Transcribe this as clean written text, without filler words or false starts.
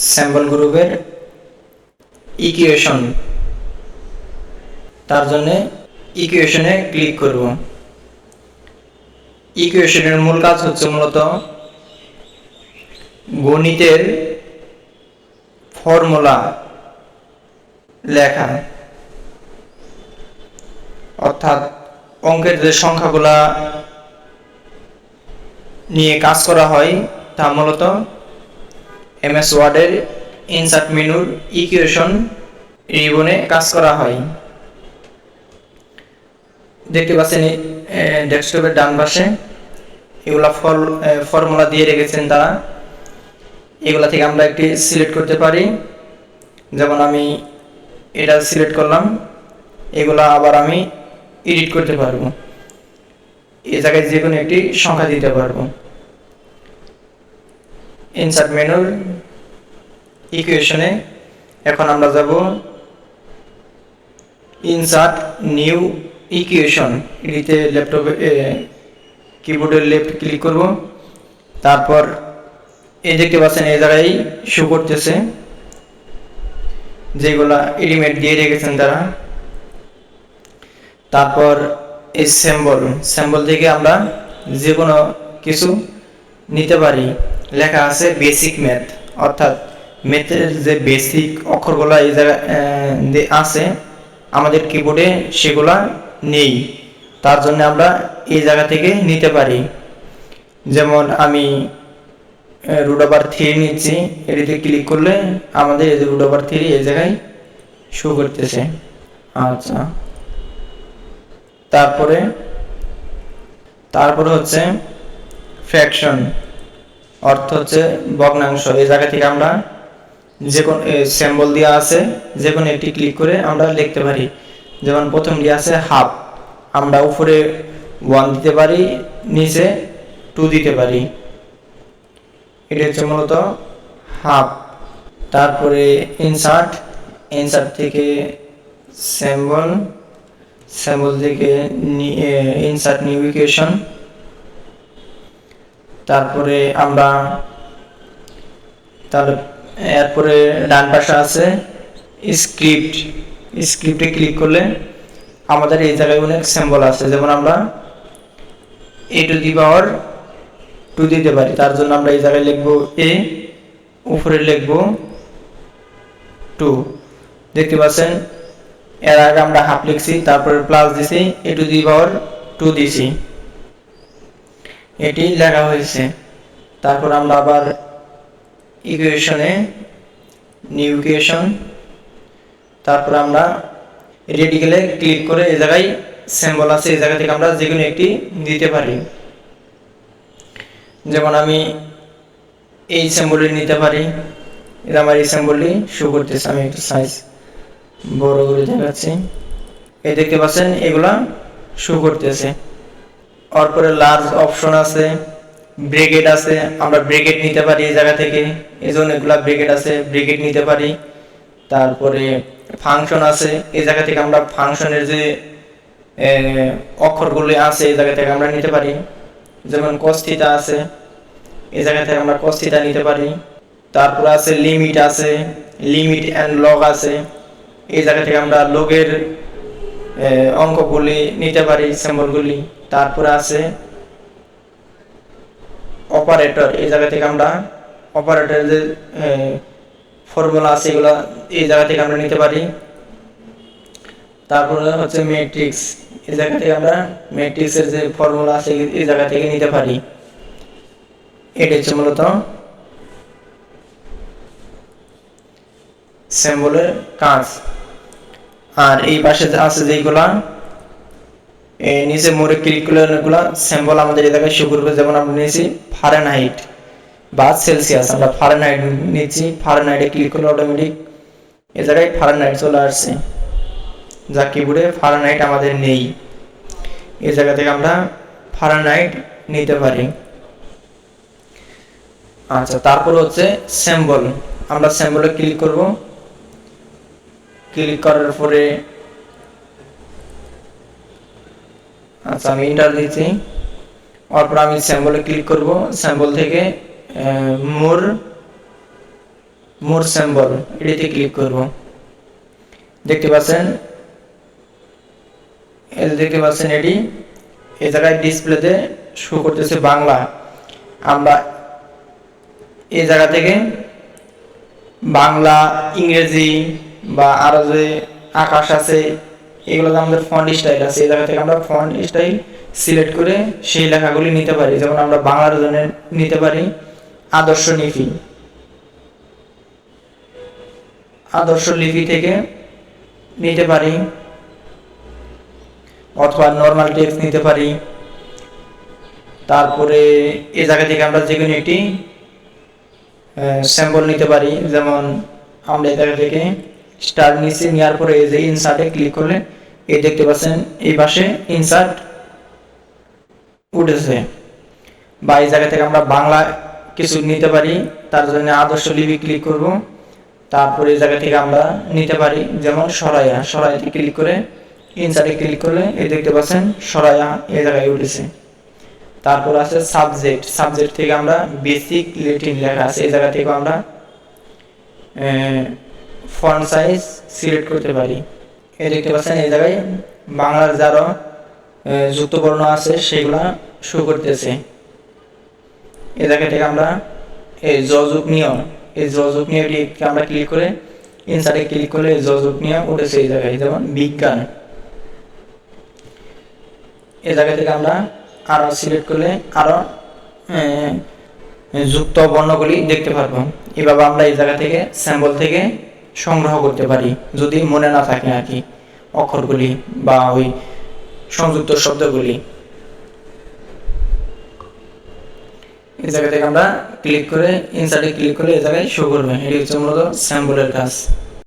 Sample গ্রুপের equation, তার জন্য ইকুয়েশনে ক্লিক করব। ইকুয়েশনের মূল কাজ হচ্ছে মূলত গণিতের ফর্মুলা লেখা, অর্থাৎ অঙ্কের যে সংখ্যাগুলা নিয়ে কাজ করা হয় তা মূলত এমএস ওয়ার্ডের ইনসার্ট মেনুর ইকুয়েশন রিবনে কাজ করা হয়। দেখতে পাচ্ছেন ডেস্কটপের ডান পাশে এগুলা ফর্মুলা দিয়ে রেখেছেন তারা। এগুলা থেকে আমরা একটি সিলেক্ট করতে পারি, যেমন আমি এটা সিলেক্ট করলাম। এগুলা আবার আমি এডিট করতে পারবো, এই জায়গায় যে কোনো একটি সংখ্যা দিতে পারবো। ইনসার্ট মেনুর ইকুয়েশনে এখন আমরা যাব ইনসার্ট নিউ ইকুয়েশন, এটিতে ল্যাপটপে কিবোর্ডের লেফট ক্লিক করব। তারপর এই দেখতে পাচ্ছেন এই জায়গায় শো করতেছে যেগুলা এলিমেন্ট দিয়ে রেখেছেন তারা। তারপর এই সিম্বল থেকে আমরা যে কোনো কিছু নিতে পারি। লেখা আছে বেসিক ম্যাথ, অর্থাৎ ম্যাথের যে বেসিক অক্ষরগুলো এই জায়গায় আছে আমাদের কিবোর্ডে সেগুলা নেই, তার জন্য আমরা এই জায়গা থেকে নিতে পারি। যেমন আমি √3 নিচ্ছি, এটিতে ক্লিক করলে আমাদের এই যে √3 এই জায়গায় শো করতেছে। আচ্ছা, তারপরে হচ্ছে ফ্র্যাকশন, অর্থ হচ্ছে ভগ্নাংশ। এই জায়গা থেকে আমরা যে কোনো সিম্বল দেওয়া আছে যে কোনো একটি ক্লিক করে আমরা লিখতে পারি। যেমন প্রথম দিয়ে আছে হাফ, আমরা উপরে 1 দিতে পারি, নিচে 2 দিতে পারি। এটা হচ্ছে মূলত হাফ। তারপরে ইনসার্ট থেকে সিম্বল থেকে ইনসার্ট নিউ ইকুয়েশন। তারপরে আমরা এরপরে ডান পাশে আছে স্ক্রিপ্টে ক্লিক করলে আমাদের এই জায়গায় অনেক সিম্বল আছে, যেমন আমরা a⁻2 দিতে পারি। তার জন্য আমরা এই জায়গায় লিখব a, উপরে লিখব 2। দেখতে পাচ্ছেন এর আগে আমরা হাফ লিখছি, তারপরে প্লাস দিছি, a⁻2 দিছি, এটি লেখা হয়েছে। তারপর আমরা আবার ইকুয়েশনে নিউ ইকুয়েশন, তারপর আমরা রেডিকেলে ক্লিক করে এই জায়গায় সিম্বল আছে, এই জায়গা থেকে আমরা যে কোনো একটি দিতে পারি। যেমন আমি এই সিম্বলটি নিতে পারি, এটা আমার এই সিম্বলটি শো করতেছে। আমি একটু সাইজ বড় করে দেখাচ্ছি, এই দেখতে পাচ্ছেন এগুলা শো করতেছে। তারপরে লার্জ অপশন আছে, ব্রেকেট আছে, আমরা ব্রেকেট নিতে পারি এই জায়গা থেকে, এই জন্য এগুলা ব্রেকেট আছে, ব্রেকেট নিতে পারি। তারপরে ফাংশন আছে, এই জায়গা থেকে আমরা ফাংশনের যে অক্ষরগুলি আছে এই জায়গা থেকে আমরা নিতে পারি। যেমন cos θ আছে, এই জায়গা থেকে আমরা cos θ নিতে পারি। তারপর আছে লিমিট এন্ড লগ আছে, এই জায়গা থেকে আমরা লগের অঙ্কগুলি নিতে পারি, সিম্বলগুলি। তারপরে আছে অপারেটর, এই জায়গা থেকে আমরা অপারেটরের যে ফর্মুলা আছে এগুলো এই জায়গা থেকে আমরা নিতে পারি। তারপরে হচ্ছে ম্যাট্রিক্স, এই জায়গা থেকে আমরা ম্যাট্রিক্সের যে ফর্মুলা আছে এই জায়গা থেকে নিতে পারি। এটা হচ্ছে মূলত সিম্বলের কাজ। আর এই পাশে আছে যেগুলা নিচে মোড়ে ক্লিক করলে অনেকগুলা সিম্বল আমাদের এই জায়গায় শো করবে। যেমন আমরা নিয়েছি ফারেনহাইট বা সেলসিয়াস, আমরা ফারেনহাইট নিচ্ছি, ফারেনহাইটে ক্লিক করলে অটোমেটিক এই জায়গায় ফারেনহাইট চলে আসছে, যা কিবোর্ডে ফারেনহাইট আমাদের নেই। এই জায়গা থেকে আমরা ফারেনহাইট নিতে পারি। আচ্ছা, তারপর হচ্ছে সিম্বল, আমরা সিম্বলে ক্লিক করব। ক্লিক করার পরে আচ্ছা আমি এন্টার দিচ্ছি, তারপর আমি সিম্বলে ক্লিক করব। সিম্বল থেকে মোর মোর সিম্বল এটিতে ক্লিক করব। দেখতে পাচ্ছেন এটি এই জায়গায় ডিসপ্লেতে শো করতেছে বাংলা। আমরা এই জায়গা থেকে বাংলা, ইংরেজি বা আরো যে আকাশ আছে, এগুলোতে আমাদের ফন্ট স্টাইল আছে। এই জায়গা থেকে আমরা ফন্ট স্টাইল সিলেক্ট করে সেই লেখাগুলি নিতে পারি। যেমন আমরা বাংলার জন্য নিতে পারি আদর্শ লিপি থেকে নিতে পারি, অথবা নর্মাল টেক্সট নিতে পারি। তারপরে এই জায়গা থেকে আমরা যে কোনো একটি স্যাম্পল নিতে পারি। যেমন আমরা এই জায়গা থেকে স্টার নিচে নেওয়ার পরে এই যে ইনসার্টে ক্লিক করলে এই দেখতে পাচ্ছেন এই পাশে ইনসার্ট উঠেছে। বা এই জায়গা থেকে আমরা বাংলা কিছু নিতে পারি, তার জন্য আদর্শ লিপি ক্লিক করব। তারপরে এই জায়গা থেকে আমরা নিতে পারি যেমন সরাইতে ক্লিক করে ইনসার্টে ক্লিক করলে এই দেখতে পাচ্ছেন সরাইয়া এই জায়গায় উঠেছে। তারপর আছে সাবজেক্ট থেকে আমরা বেসিক ল্যাটিন লেখা আছে, এই জায়গা থেকে আমরা ফন্ট সাইজ সিলেক্ট করতে পারি। এই দেখতে পাচ্ছেন এই জায়গায় বাংলার যারা যুক্ত বর্ণ আছে সেগুলা শো করতেছে। এই জায়গা থেকে আমরা এই যযুগ্নীয় আমরা ক্লিক করে ইনসার্টে ক্লিক করলে যযুগ্নীয় উঠেছে এই জায়গায়, যেমন বিজ্ঞান। এই জায়গা থেকে আমরা আরো সিলেক্ট করলে আরো যুক্ত বর্ণগুলি দেখতে পারবো। এভাবে আমরা এই জায়গা থেকে স্যাম্পল থেকে সংগ্রহ করতে পারি, যদি মনে না থাকে আর কি অক্ষরগুলি বা ওই সংযুক্ত শব্দগুলি। এই জায়গা থেকে আমরা ক্লিক করে ইনসার্টে ক্লিক করে এই জায়গায় শো করবে। এটি হচ্ছে মূলত স্যাম্পলের কাজ।